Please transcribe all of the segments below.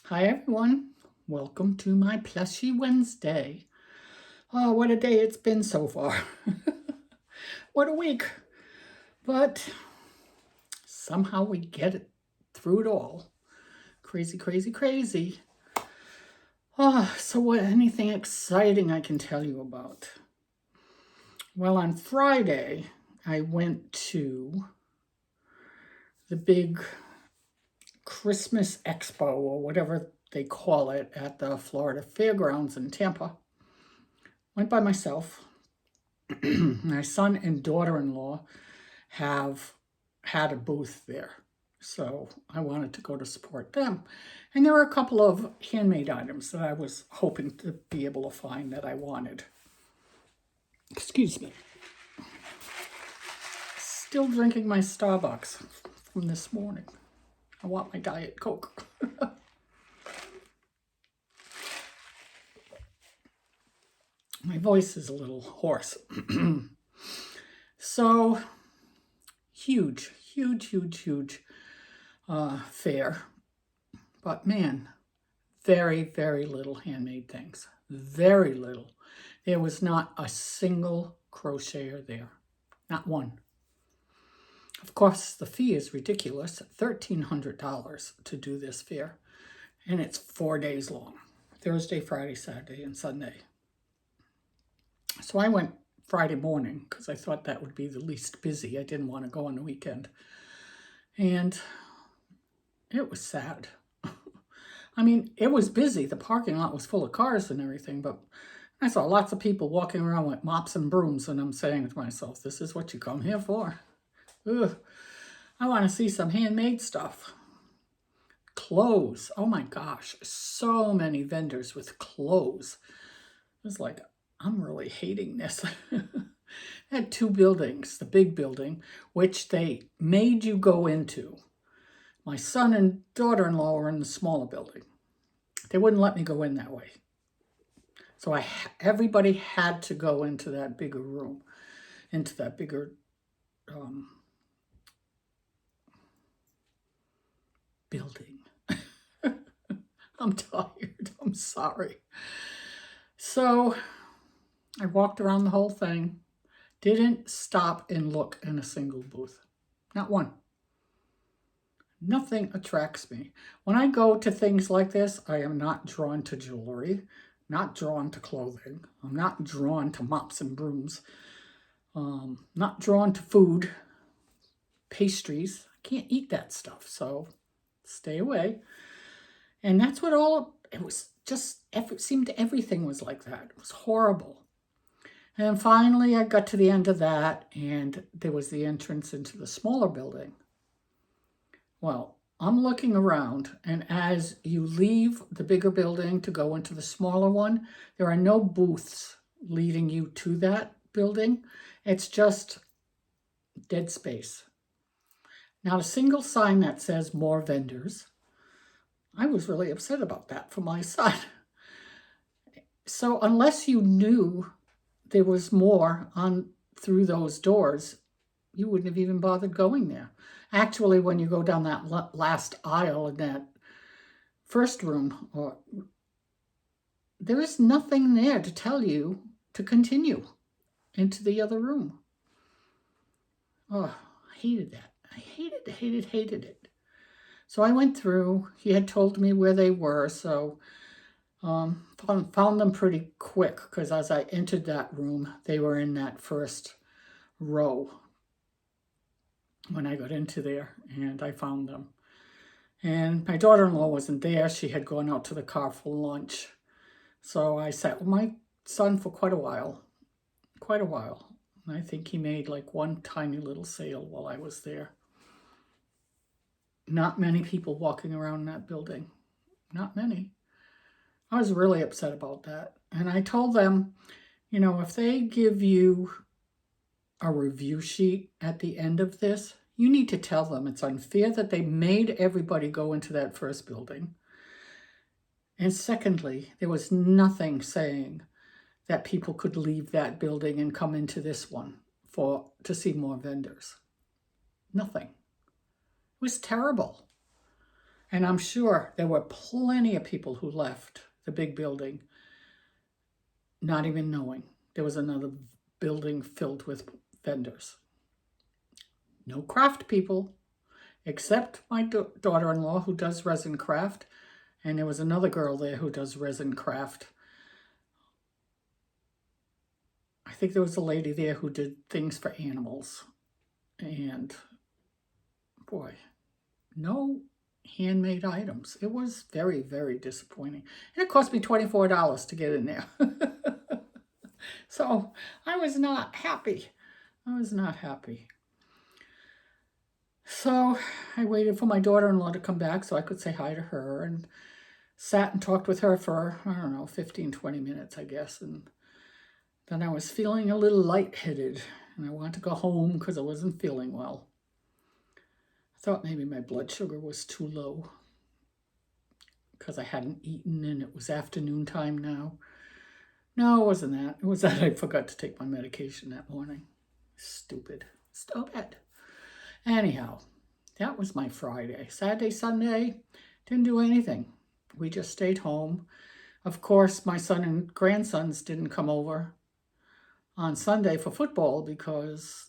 Hi everyone, welcome to my Plushy Wednesday. Oh, what a day it's been so far. What a week. But somehow we get it through it all. Crazy, crazy, crazy. Anything exciting I can tell you about? Well, on Friday, I went to the big Christmas Expo or whatever they call it at the Florida Fairgrounds in Tampa. Went by myself. My son and daughter-in-law have had a booth there, so I wanted to go to support them. And there were a couple of handmade items that I was hoping to be able to find that I wanted. Excuse me. Still drinking my Starbucks from this morning. I want my Diet Coke. My voice is a little hoarse. So, huge fair. But man, very, very little handmade things. Very little. There was not a single crocheter there. Not one. Of course, the fee is ridiculous. $1,300 to do this fair. And it's 4 days long. Thursday, Friday, Saturday, and Sunday. So I went Friday morning because I thought that would be the least busy. I didn't want to go on the weekend. And it was sad. I mean, it was busy. The parking lot was full of cars and everything, but I saw lots of people walking around with mops and brooms, and I'm saying to myself, this is what you come here for. Ugh. I want to see some handmade stuff. Clothes. Oh my gosh, so many vendors with clothes. It was like, I'm really hating this. They had two buildings, the big building, which they made you go into. My son and daughter-in-law were in the smaller building. They wouldn't let me go in that way. So everybody had to go into that bigger room, into that bigger building. I'm tired. I'm sorry. So I walked around the whole thing. Didn't stop and look in a single booth. Not one. Nothing attracts me. When I go to things like this, I am not drawn to jewelry, not drawn to clothing. I'm not drawn to mops and brooms. Not drawn to food, pastries. I can't eat that stuff, so stay away. And that's what it was just, it seemed everything was like that. It was horrible. And finally, I got to the end of that, and there was the entrance into the smaller building. Well, I'm looking around, and as you leave the bigger building to go into the smaller one, there are no booths leading you to that building. It's just dead space. Not a single sign that says more vendors. I was really upset about that for my son. So unless you knew there was more on through those doors, you wouldn't have even bothered going there. Actually, when you go down that last aisle in that first room, there is nothing there to tell you to continue into the other room. Oh, I hated that. I hated it. So I went through. He had told me where they were, so found them pretty quick because as I entered that room, they were in that first row when I got into there, and I found them. And my daughter-in-law wasn't there. She had gone out to the car for lunch. So I sat with my son for quite a while. And I think he made like one tiny little sale while I was there. Not many people walking around that building. Not many. I was really upset about that. And I told them, if they give you a review sheet at the end of this, you need to tell them it's unfair that they made everybody go into that first building. And secondly, there was nothing saying that people could leave that building and come into this one to see more vendors. Nothing. It was terrible. And I'm sure there were plenty of people who left the big building not even knowing there was another building filled with vendors. No craft people, except my daughter-in-law who does resin craft, and there was another girl there who does resin craft. I think there was a lady there who did things for animals. And boy, no handmade items. It was very, very disappointing. And it cost me $24 to get in there. So I was not happy. I was not happy. So I waited for my daughter-in-law to come back so I could say hi to her, and sat and talked with her for, I don't know, 15, 20 minutes, I guess. And then I was feeling a little lightheaded, and I wanted to go home because I wasn't feeling well. I thought maybe my blood sugar was too low because I hadn't eaten and it was afternoon time now. No, it wasn't that. It was that I forgot to take my medication that morning. Stupid. Stupid. Anyhow, that was my Friday. Saturday, Sunday, didn't do anything. We just stayed home. Of course, my son and grandsons didn't come over on Sunday for football because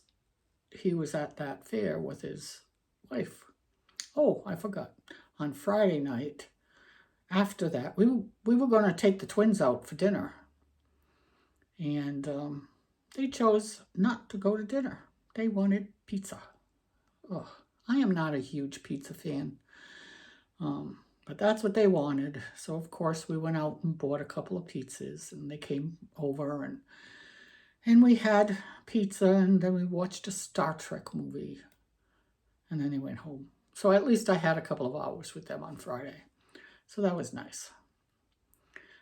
he was at that fair with his wife. Oh, I forgot. On Friday night, after that, we were going to take the twins out for dinner. And they chose not to go to dinner. They wanted pizza. Ugh, I am not a huge pizza fan. But that's what they wanted. So, of course, we went out and bought a couple of pizzas. And they came over and we had pizza. And then we watched a Star Trek movie. And then they went home. So at least I had a couple of hours with them on Friday. So that was nice.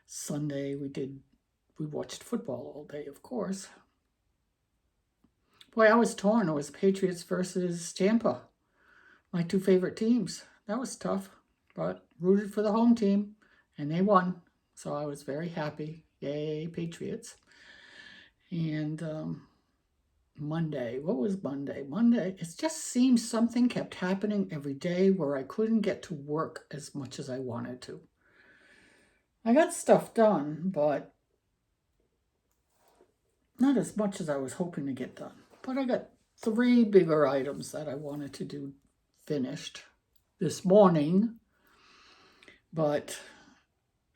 Sunday, we watched football all day, of course. Boy, I was torn. It was Patriots versus Tampa, my two favorite teams. That was tough, but rooted for the home team, and they won. So I was very happy. Yay, Patriots. And Monday, what was Monday? Monday, it just seemed something kept happening every day where I couldn't get to work as much as I wanted to. I got stuff done, but not as much as I was hoping to get done. But I got 3 bigger items that I wanted to do finished this morning. But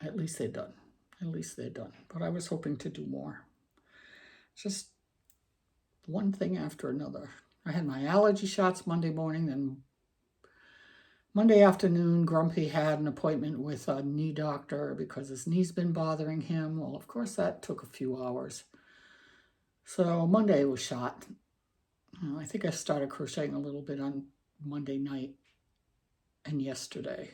at least they're done. At least they're done. But I was hoping to do more. Just one thing after another. I had my allergy shots Monday morning, then Monday afternoon, Grumpy had an appointment with a knee doctor because his knee's been bothering him. Well, of course, that took a few hours. So Monday was shot. I think I started crocheting a little bit on Monday night and yesterday.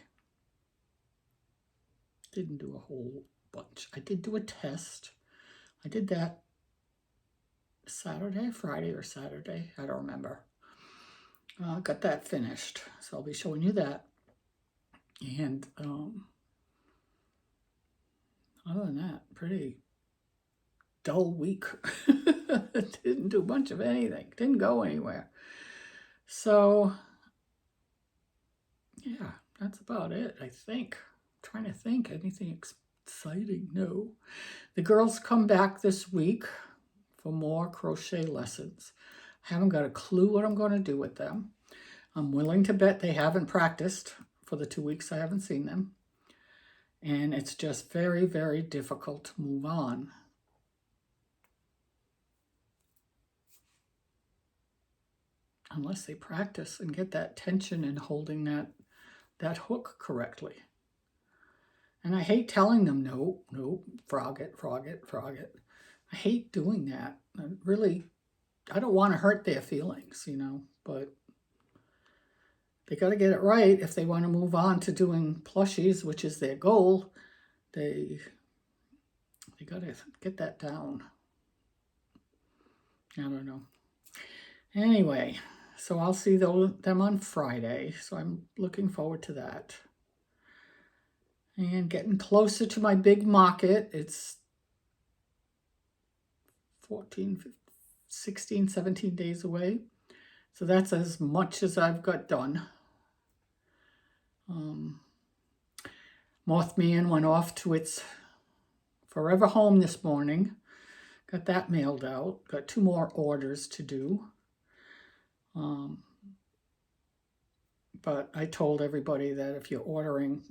Didn't do a whole bunch. I did do a test. I did that Friday or Saturday. I don't remember. Got that finished. So I'll be showing you that. And other than that, pretty dull week. Didn't do much of anything. Didn't go anywhere. So, yeah, that's about it, I think. I'm trying to think. Anything exciting? No. The girls come back this week for more crochet lessons. I haven't got a clue what I'm going to do with them. I'm willing to bet they haven't practiced for the 2 weeks I haven't seen them. And it's just very, very difficult to move on. Unless they practice and get that tension in holding that hook correctly. And I hate telling them, no, frog it. I hate doing that. I don't want to hurt their feelings, but they got to get it right if they want to move on to doing plushies, which is their goal. They got to get that down. I don't know. Anyway, so I'll see them on Friday, so I'm looking forward to that. And getting closer to my big market. It's 14, 16, 17 days away. So that's as much as I've got done. Mothman went off to its forever home this morning. Got that mailed out. Got 2 more orders to do. But I told everybody that if you're ordering,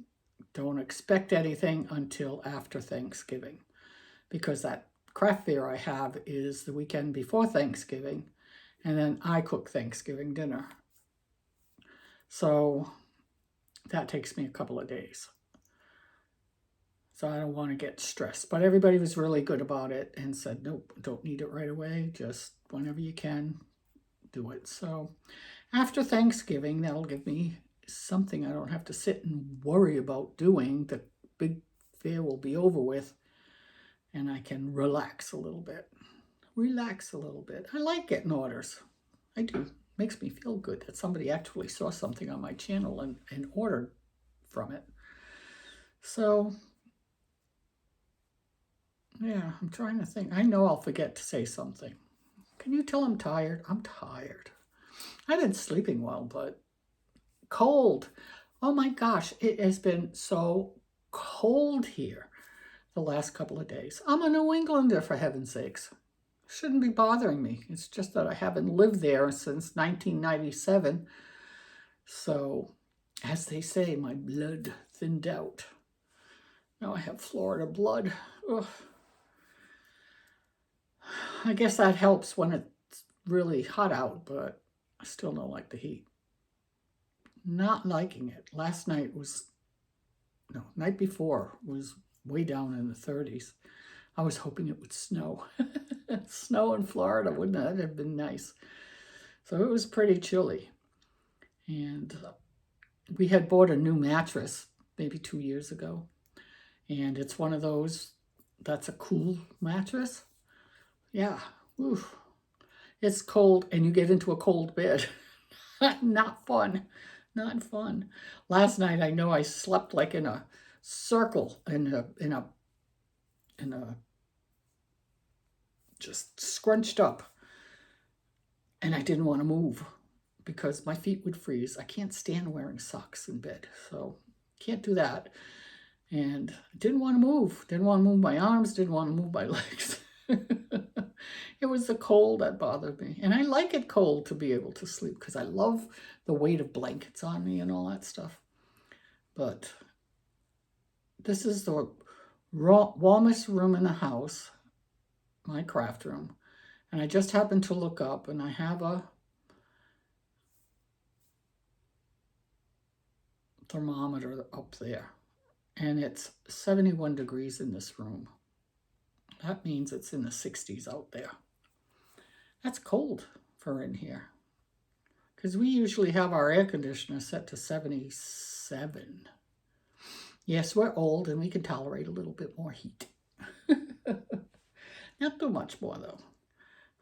don't expect anything until after Thanksgiving, because that craft fair I have is the weekend before Thanksgiving, and then I cook Thanksgiving dinner. So that takes me a couple of days. So I don't want to get stressed. But everybody was really good about it and said, nope, don't need it right away. Just whenever you can, do it. So after Thanksgiving, that'll give me something I don't have to sit and worry about doing. The big fair will be over with, and I can relax a little bit. Relax a little bit. I like getting orders. I do. Makes me feel good that somebody actually saw something on my channel and ordered from it. So, yeah, I'm trying to think. I know I'll forget to say something. Can you tell I'm tired? I'm tired. I've been sleeping well, but cold. Oh my gosh, it has been so cold here the last couple of days. I'm a New Englander, for heaven's sakes. Shouldn't be bothering me. It's just that I haven't lived there since 1997. So, as they say, my blood thinned out. Now I have Florida blood. Ugh. I guess that helps when it's really hot out, but I still don't like the heat. Not liking it. Last night night before was way down in the 30s. I was hoping it would snow. Snow in Florida, wouldn't that have been nice? So it was pretty chilly. And we had bought a new mattress maybe 2 years ago. And it's one of those, that's a cool mattress. Yeah, oof. It's cold and you get into a cold bed. Not fun. Not fun. Last night I know I slept like in a circle, in a just scrunched up, and I didn't want to move because my feet would freeze. I can't stand wearing socks in bed, so can't do that. And I didn't want to move. Didn't want to move my arms. Didn't want to move my legs. It was the cold that bothered me. And I like it cold to be able to sleep because I love the weight of blankets on me and all that stuff. But this is the warmest room in the house, my craft room. And I just happened to look up and I have a thermometer up there. And it's 71 degrees in this room. That means it's in the 60s out there. That's cold for in here. Because we usually have our air conditioner set to 77. Yes, we're old and we can tolerate a little bit more heat. Not too much more though.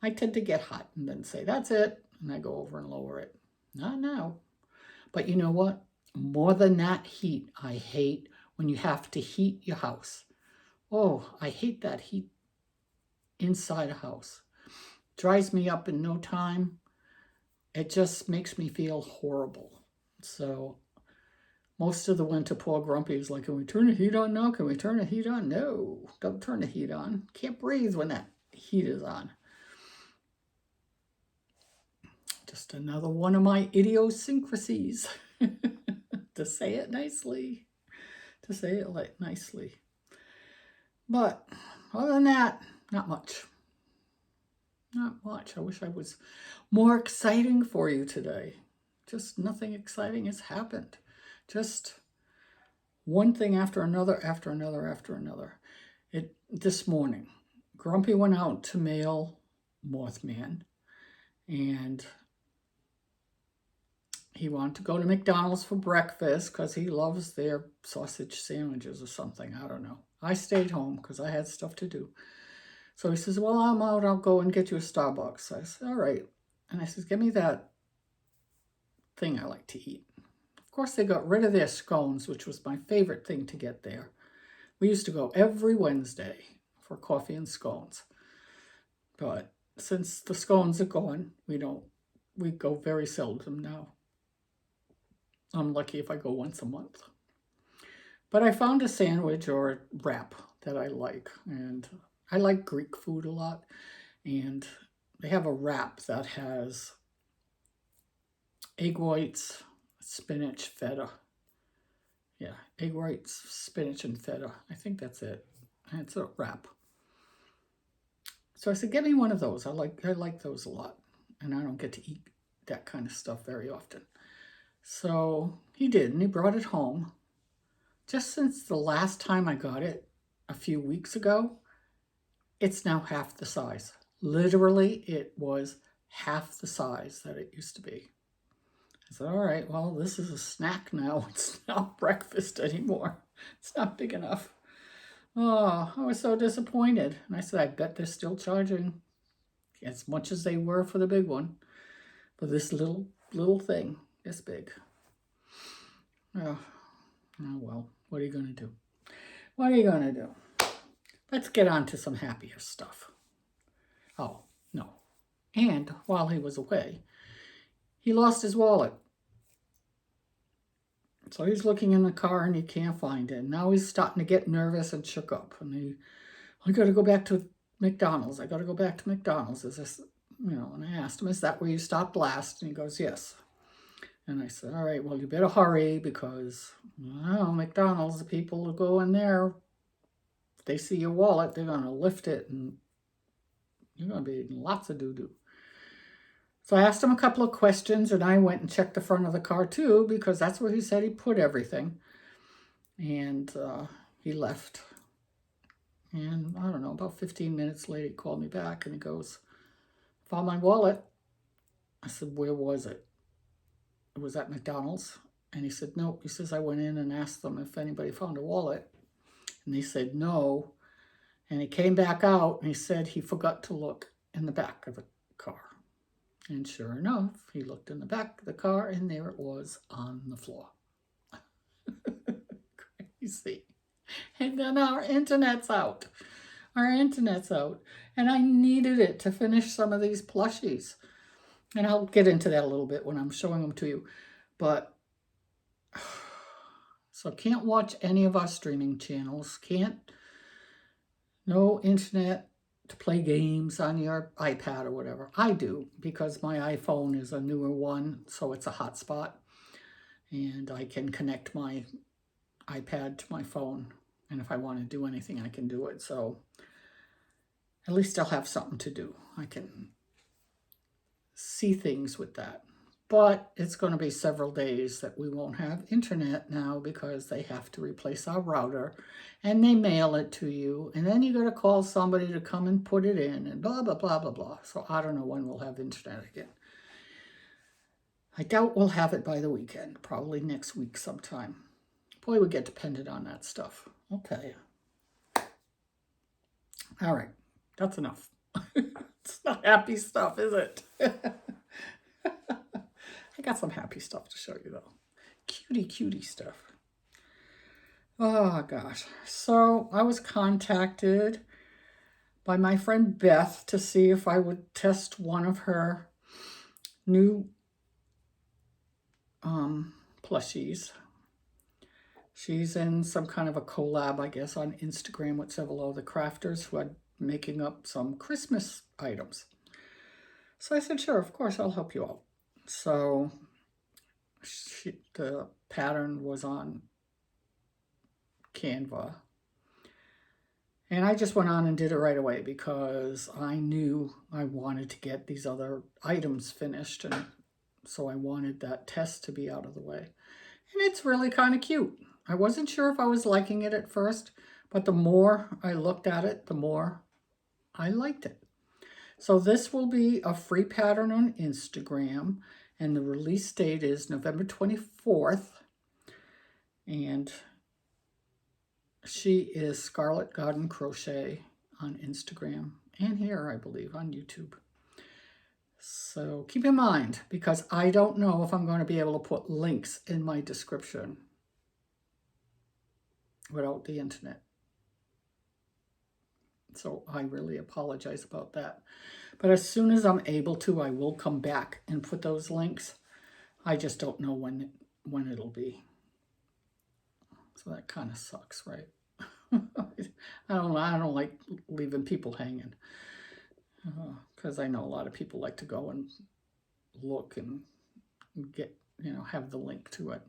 I tend to get hot and then say, that's it. And I go over and lower it. Not now. But you know what? More than that heat, I hate when you have to heat your house. Oh, I hate that heat inside a house. Dries me up in no time. It just makes me feel horrible. So most of the winter, poor Grumpy is like, can we turn the heat on now? Can we turn the heat on? No, don't turn the heat on. Can't breathe when that heat is on. Just another one of my idiosyncrasies. To say it nicely. To say it nicely. But other than that, not much. Not much. I wish I was more exciting for you today. Just nothing exciting has happened. Just one thing after another, after another, after another. This morning, Grumpy went out to mail Mothman, and he wanted to go to McDonald's for breakfast because he loves their sausage sandwiches or something. I don't know. I stayed home because I had stuff to do. So he says, well, I'm out. I'll go and get you a Starbucks. I said, all right. And I says, give me that thing I like to eat. Of course, they got rid of their scones, which was my favorite thing to get there. We used to go every Wednesday for coffee and scones. But since the scones are gone, we go very seldom now. I'm lucky if I go once a month. But I found a sandwich or a wrap that I like. And I like Greek food a lot. And they have a wrap that has egg whites, spinach, feta. Yeah, egg whites, spinach, and feta. I think that's it. And it's a wrap. So I said, get me one of those. I like those a lot. And I don't get to eat that kind of stuff very often. So he did, and he brought it home. Just since the last time I got it, a few weeks ago, it's now half the size. Literally, it was half the size that it used to be. I said, all right, well, this is a snack now. It's not breakfast anymore. It's not big enough. Oh, I was so disappointed. And I said, I bet they're still charging as much as they were for the big one. For this little thing, this big. Oh well, what are you going to do? What are you going to do? Let's get on to some happier stuff. Oh, no. And while he was away, he lost his wallet. So he's looking in the car and he can't find it. Now he's starting to get nervous and shook up. And I got to go back to McDonald's. I got to go back to McDonald's. Is this, and I asked him, is that where you stopped last? And he goes, yes. And I said, all right, well, you better hurry because, McDonald's, the people who go in there, if they see your wallet, they're going to lift it and you're going to be eating lots of doo-doo. So I asked him a couple of questions and I went and checked the front of the car too because that's where he said he put everything. And he left. And I don't know, about 15 minutes later, he called me back and he goes, found my wallet. I said, where was it? It was at McDonald's. And he said, nope. He says, I went in and asked them if anybody found a wallet. And they said, no. And he came back out and he said he forgot to look in the back of the car. And sure enough, he looked in the back of the car and there it was on the floor. Crazy. And then our internet's out. And I needed it to finish some of these plushies. And I'll get into that a little bit when I'm showing them to you. But, so can't watch any of our streaming channels. No internet to play games on your iPad or whatever. I do because my iPhone is a newer one, so it's a hotspot. And I can connect my iPad to my phone. And if I want to do anything, I can do it. So at least I'll have something to do. I can see things with that. But it's going to be several days that we won't have internet now because they have to replace our router and they mail it to you. And then you got to call somebody to come and put it in and blah, blah, blah, blah, blah. So I don't know when we'll have internet again. I doubt we'll have it by the weekend, probably next week sometime. Boy, we get dependent on that stuff. Okay. All right. That's enough. It's not happy stuff, is it? I got some happy stuff to show you, though. Cutie stuff. Oh, gosh. So I was contacted by my friend Beth to see if I would test one of her new plushies. She's in some kind of a collab, I guess, on Instagram with several other crafters who are making up some Christmas items. So I said, sure, of course, I'll help you out. So the pattern was on Canva. And I just went on and did it right away because I knew I wanted to get these other items finished. And so I wanted that test to be out of the way. And it's really kind of cute. I wasn't sure if I was liking it at first, but the more I looked at it, the more I liked it. So this will be a free pattern on Instagram, and the release date is November 24th. And she is Scarlet Garden Crochet on Instagram and here, I believe, on YouTube. So keep in mind, because I don't know if I'm going to be able to put links in my description without the internet. So I really apologize about that. But as soon as I'm able to, I will come back and put those links. I just don't know when when it'll be. So that kind of sucks, right? I don't like leaving people hanging, because I know a lot of people like to go and look and get, have the link to it.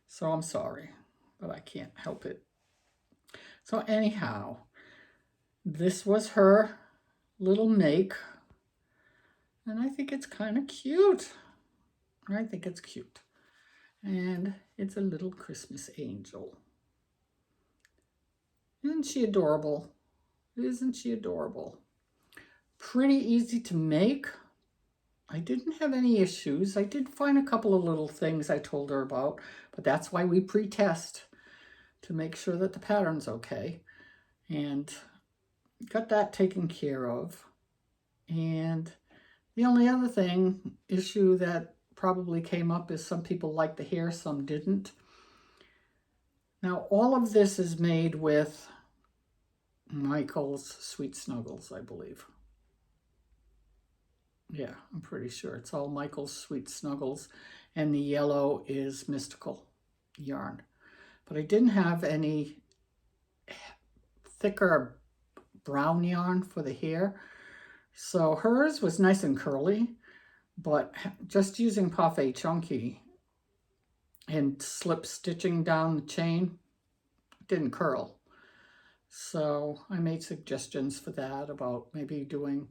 So I'm sorry, but I can't help it. So anyhow, this was her little make, and I think it's kind of cute. I think it's cute. And it's a little Christmas angel. Isn't she adorable? Isn't she adorable? Pretty easy to make. I didn't have any issues. I did find a couple of little things I told her about, but that's why we pre-test to make sure that the pattern's okay. And got that taken care of. And the only other issue that probably came up is some people liked the hair, some didn't. Now, all of this is made with Michael's Sweet Snuggles, I believe. Yeah, I'm pretty sure it's all Michael's Sweet Snuggles, and the yellow is Mystical yarn. But I didn't have any thicker brown yarn for the hair, so hers was nice and curly, but just using Parfait Chunky and slip stitching down the chain didn't curl. So I made suggestions for that, about maybe doing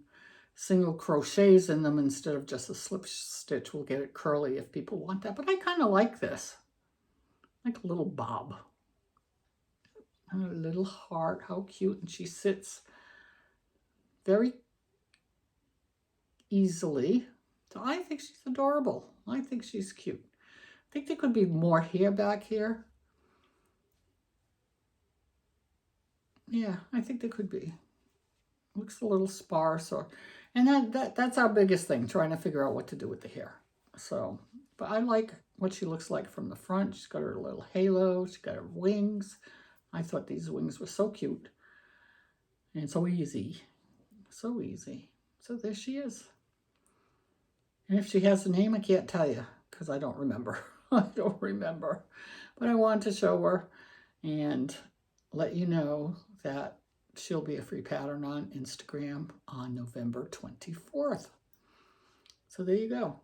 single crochets in them instead of just a slip stitch. Will get it curly if people want that. But I kind of like this, like a little bob. And a little heart, how cute. And she sits very easily. So I think she's adorable. I think she's cute. I think there could be more hair back here. Yeah, I think there could be. Looks a little sparse, and that's our biggest thing, trying to figure out what to do with the hair. So, but I like what she looks like from the front. She's got her little halo. She's got her wings. I thought these wings were so cute and so easy, so easy. So there she is. And if she has a name, I can't tell you because I don't remember. I don't remember, but I wanted to show her and let you know that she'll be a free pattern on Instagram on November 24th. So there you go.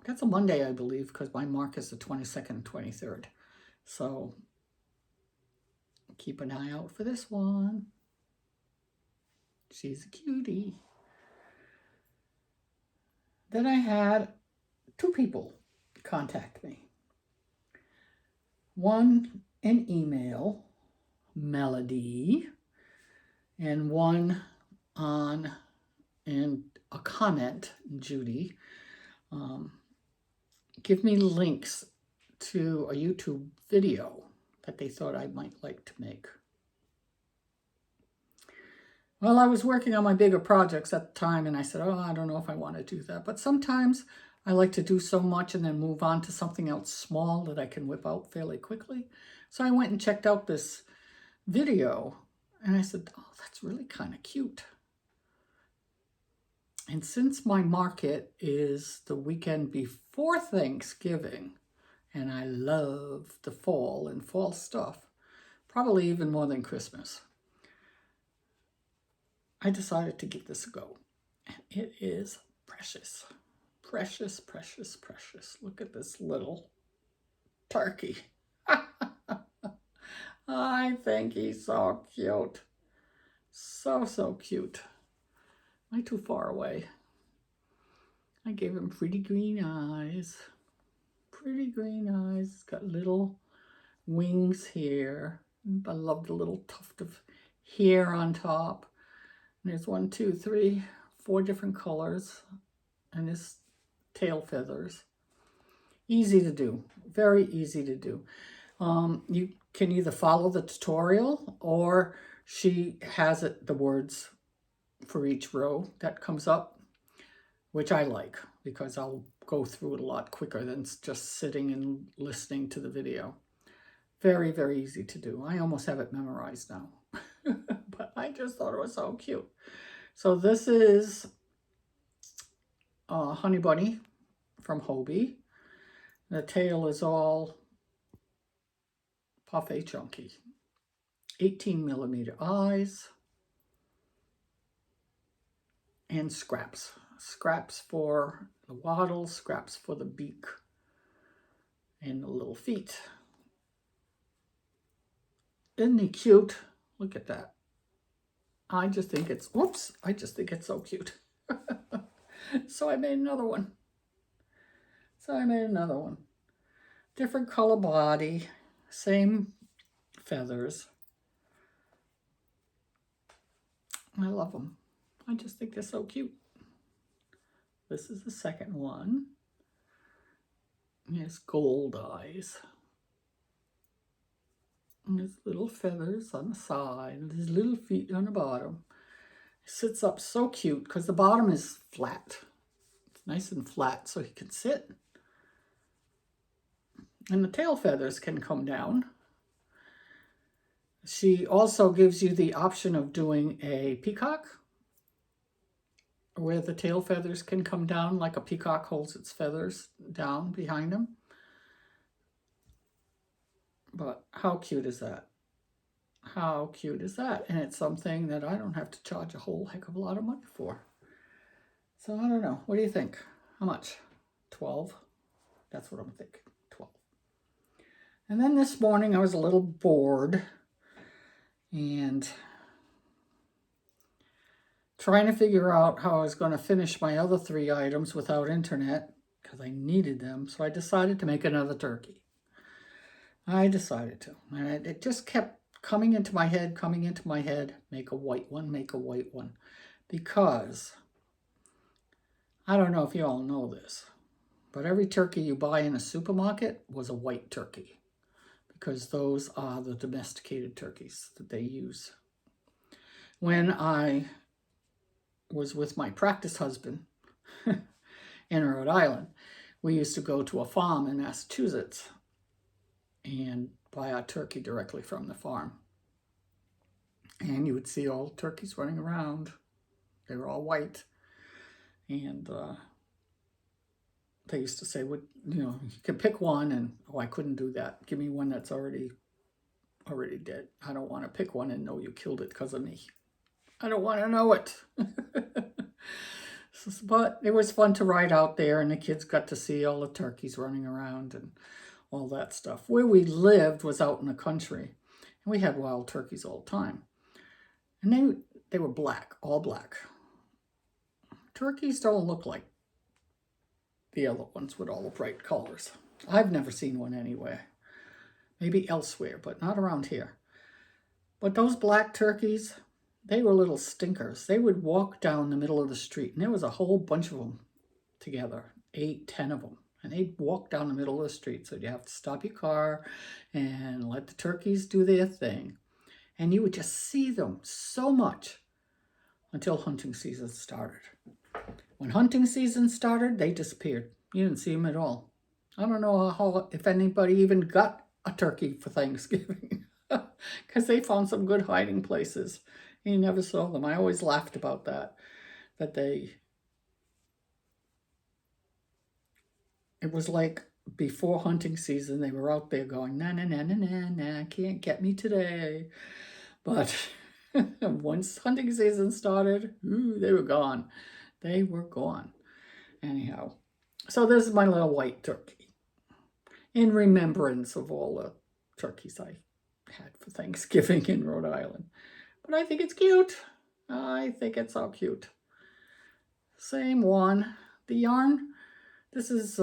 That's a Monday, I believe, because my mark is the 22nd and 23rd. So keep an eye out for this one. She's a cutie. Then I had 2 people contact me. One an email, Melody, and one on and a comment, Judy. Give me links to a YouTube video that they thought I might like to make. Well, I was working on my bigger projects at the time, and I said, I don't know if I want to do that. But sometimes I like to do so much and then move on to something else small that I can whip out fairly quickly. So I went and checked out this video, and I said, oh, that's really kind of cute. And since my market is the weekend before Thanksgiving, and I love the fall and fall stuff, probably even more than Christmas, I decided to give this a go. And it is precious. Precious, precious, precious. Look at this little turkey. I think he's so cute. So, so cute. Am I too far away? I gave him pretty green eyes. Pretty green eyes. He's got little wings here. I love the little tuft of hair on top. And there's 1, 2, 3, 4 different colors. And his tail feathers. Easy to do. Very easy to do. You can either follow the tutorial, or she has the words for each row that comes up, which I like because I'll go through it a lot quicker than just sitting and listening to the video. Very, very easy to do. I almost have it memorized now, but I just thought it was so cute. So this is Honey Bunny from Hobie. The tail is all Parfait Chunky. 18mm eyes. And scraps. Scraps for the wattles, scraps for the beak and the little feet. Isn't he cute? Look at that. I just think it's, whoops, I just think it's so cute. So I made another one. Different color body, same feathers. I love them. I just think they're so cute. This is the second one. He has gold eyes. And his little feathers on the side, and his little feet on the bottom. He sits up so cute because the bottom is flat. It's nice and flat so he can sit. And the tail feathers can come down. She also gives you the option of doing a peacock, where the tail feathers can come down like a peacock holds its feathers down behind him. But how cute is that? How cute is that? And it's something that I don't have to charge a whole heck of a lot of money for. So I don't know. What do you think? How much? 12? That's what I'm thinking. 12. And then this morning I was a little bored and trying to figure out how I was going to finish my other 3 items without internet because I needed them. So I decided to make another turkey. I decided to. And it just kept coming into my head, make a white one. Because, I don't know if you all know this, but every turkey you buy in a supermarket was a white turkey. Because those are the domesticated turkeys that they use. When I was with my practice husband in Rhode Island, we used to go to a farm in Massachusetts and buy our turkey directly from the farm. And you would see all turkeys running around. They were all white. And they used to say, you can pick one, and I couldn't do that. Give me one that's already dead. I don't want to pick one and know you killed it because of me. I don't want to know it. But it was fun to ride out there, and the kids got to see all the turkeys running around and all that stuff. Where we lived was out in the country, and we had wild turkeys all the time. And they were black, all black. Turkeys don't look like the other ones with all the bright colors. I've never seen one anywhere. Maybe elsewhere, but not around here. But those black turkeys, they were little stinkers. They would walk down the middle of the street, and there was a whole bunch of them together, 8, 10 of them. And they'd walk down the middle of the street, so you'd have to stop your car and let the turkeys do their thing. And you would just see them so much until hunting season started. When hunting season started, they disappeared. You didn't see them at all. I don't know if anybody even got a turkey for Thanksgiving because they found some good hiding places. You never saw them. I always laughed about that it was like before hunting season, they were out there going, na, na, na, na, na, na, can't get me today. But once hunting season started, they were gone. They were gone. Anyhow, so this is my little white turkey in remembrance of all the turkeys I had for Thanksgiving in Rhode Island. But I think it's cute. I think it's so cute. Same one. The yarn, this is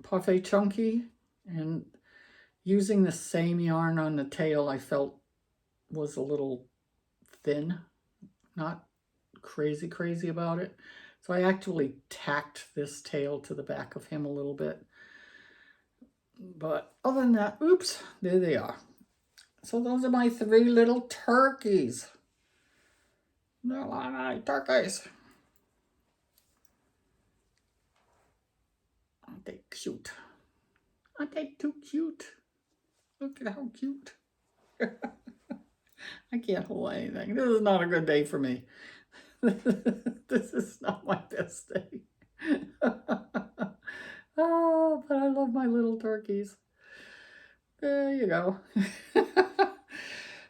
Parfait Chunky, and using the same yarn on the tail I felt was a little thin, not crazy about it. So I actually tacked this tail to the back of him a little bit. But other than that, oops, there they are. So those are my 3 little turkeys. They're my turkeys. Aren't they cute? Aren't they too cute? Look at how cute. I can't hold anything. This is not a good day for me. This is not my best day. Oh, but I love my little turkeys. There you go.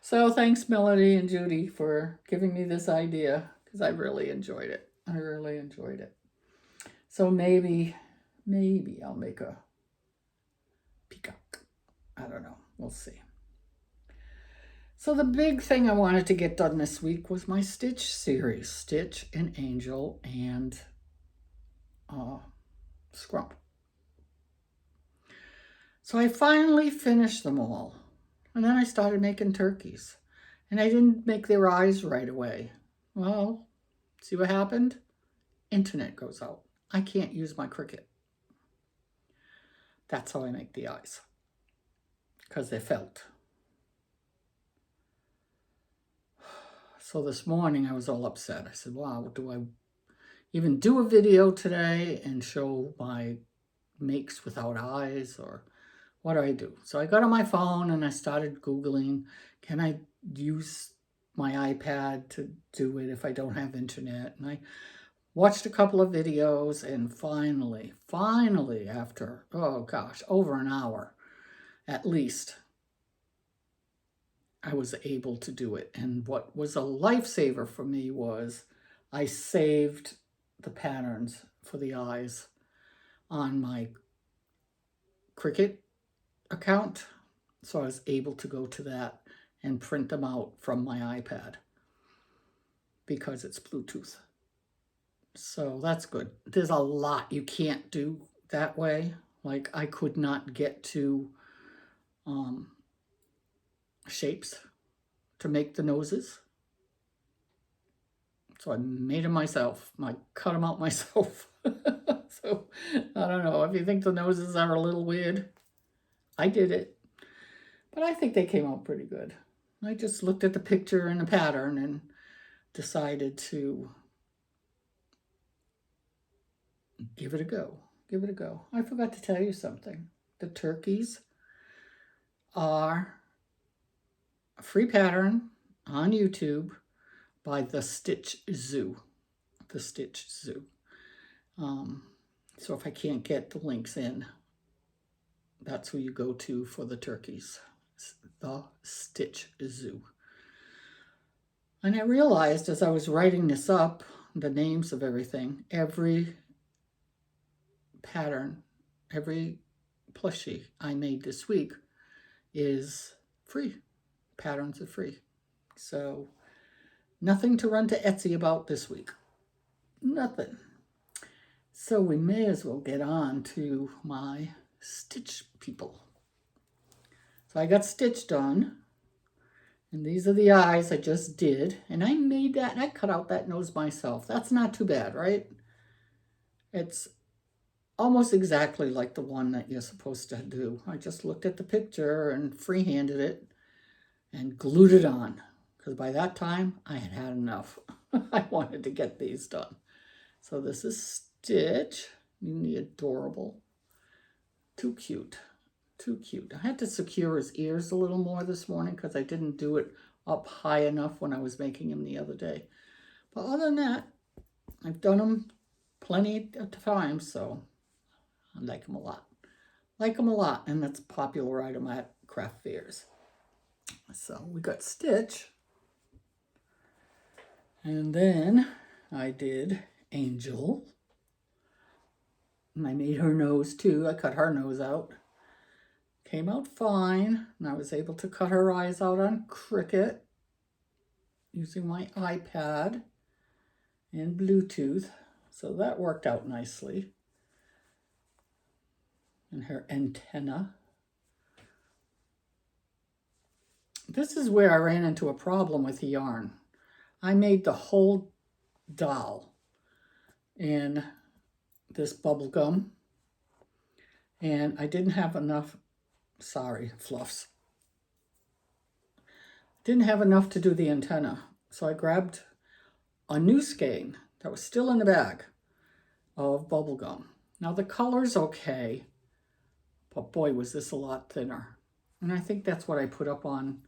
So thanks, Melody and Judy, for giving me this idea because I really enjoyed it. I really enjoyed it. So maybe I'll make a peacock. I don't know. We'll see. So the big thing I wanted to get done this week was my Stitch series, Stitch and Angel and Scrump. So I finally finished them all. And then I started making turkeys. And I didn't make their eyes right away. Well, see what happened? Internet goes out. I can't use my Cricut. That's how I make the eyes. Because they're felt. So this morning I was all upset. I said, wow, do I even do a video today and show my makes without eyes, or what do I do? So I got on my phone and I started Googling, can I use my iPad to do it if I don't have internet? And I watched a couple of videos, and finally, after, oh gosh, over an hour at least, I was able to do it. And what was a lifesaver for me was I saved the patterns for the eyes on my Cricut account. So I was able to go to that and print them out from my iPad because it's Bluetooth. So that's good. There's a lot you can't do that way. Like I could not get to shapes to make the noses. So I made them myself. I cut them out myself. So I don't know. If you think the noses are a little weird, I did it. But I think they came out pretty good. I just looked at the picture and the pattern and decided to give it a go. Give it a go. I forgot to tell you something. The turkeys are a free pattern on YouTube by The Stitch Zoo. The Stitch Zoo. So if I can't get the links in, that's who you go to for the turkeys. The Stitch Zoo. And I realized as I was writing this up, the names of everything, every pattern, every plushie I made this week is free. Patterns are free. So nothing to run to Etsy about this week. Nothing. So we may as well get on to my stitch people. So I got stitch done. And these are the eyes I just did. And I made that, and I cut out that nose myself. That's not too bad, right? It's almost exactly like the one that you're supposed to do. I just looked at the picture and freehanded it and glued it on. Because by that time, I had had enough. I wanted to get these done. So this is Stitch. Isn't he adorable? Too cute. Too cute. I had to secure his ears a little more this morning because I didn't do it up high enough when I was making him the other day. But other than that, I've done them plenty of times, so I like them a lot. Like them a lot, and that's a popular item at craft fairs. So we got Stitch. And then I did Angel. And I made her nose too. I cut her nose out. Came out fine. And I was able to cut her eyes out on Cricut using my iPad and Bluetooth. So that worked out nicely. And her antenna. This is where I ran into a problem with the yarn. I made the whole doll in this bubble gum, and I didn't have enough, fluffs. Didn't have enough to do the antenna, so I grabbed a new skein that was still in the bag of bubble gum. Now the color's okay, but boy, was this a lot thinner. And I think that's what I put up on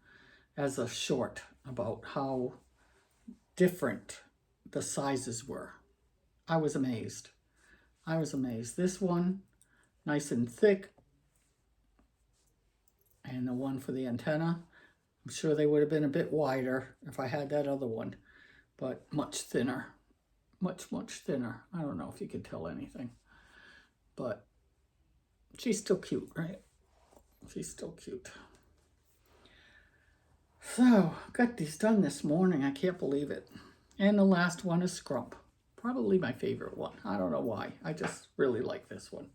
as a short about how different the sizes were. I was amazed. I was amazed. This one nice and thick. And the one for the antenna, I'm sure they would have been a bit wider if I had that other one, but much thinner. Much, much thinner. I don't know if you can tell anything, but she's still cute, right? She's still cute. So, got these done this morning. I can't believe it. And the last one is Scrump. Probably my favorite one. I don't know why. I just really like this one.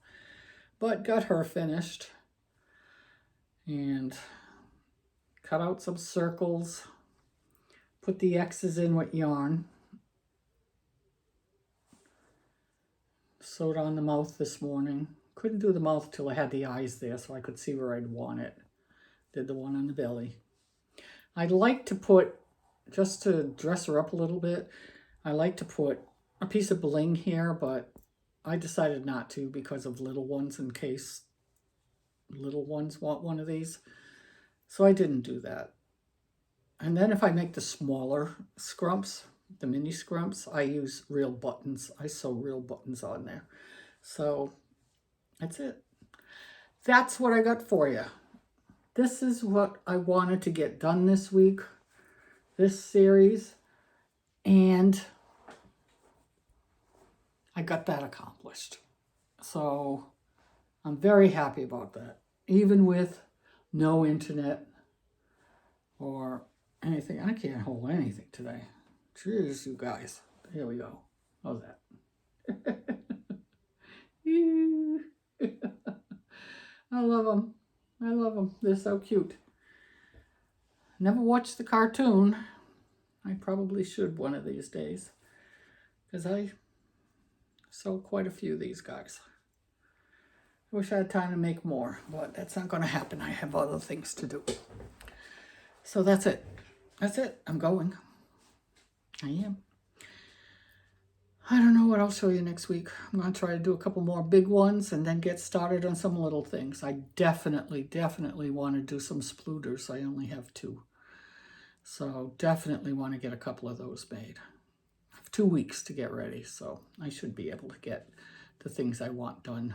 But got her finished. And cut out some circles. Put the X's in with yarn. Sewed on the mouth this morning. Couldn't do the mouth till I had the eyes there so I could see where I'd want it. Did the one on the belly. I'd like to put, just to dress her up a little bit, I like to put a piece of bling here, but I decided not to because of little ones, in case little ones want one of these. So I didn't do that. And then if I make the smaller scrumps, the mini scrumps, I use real buttons. I sew real buttons on there. So that's it. That's what I got for you. This is what I wanted to get done this week, this series, and I got that accomplished. So I'm very happy about that, even with no internet or anything. I can't hold anything today. Jeez, you guys. Here we go. How's that? I love them. I love them. They're so cute. Never watched the cartoon. I probably should one of these days, because I sold quite a few of these guys. I wish I had time to make more, but that's not going to happen. I have other things to do. So that's it. That's it. I'm going. I am. I don't know what I'll show you next week. I'm going to try to do a couple more big ones and then get started on some little things. I definitely want to do some splooters. I only have 2. So definitely want to get a couple of those made. I have 2 weeks to get ready, so I should be able to get the things I want done.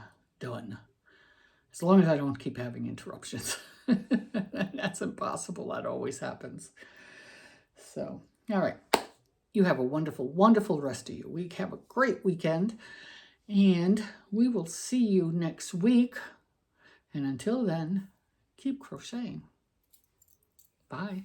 As long as I don't keep having interruptions. That's impossible. That always happens. So, all right. You have a wonderful, wonderful rest of your week. Have a great weekend. And we will see you next week. And until then, keep crocheting. Bye.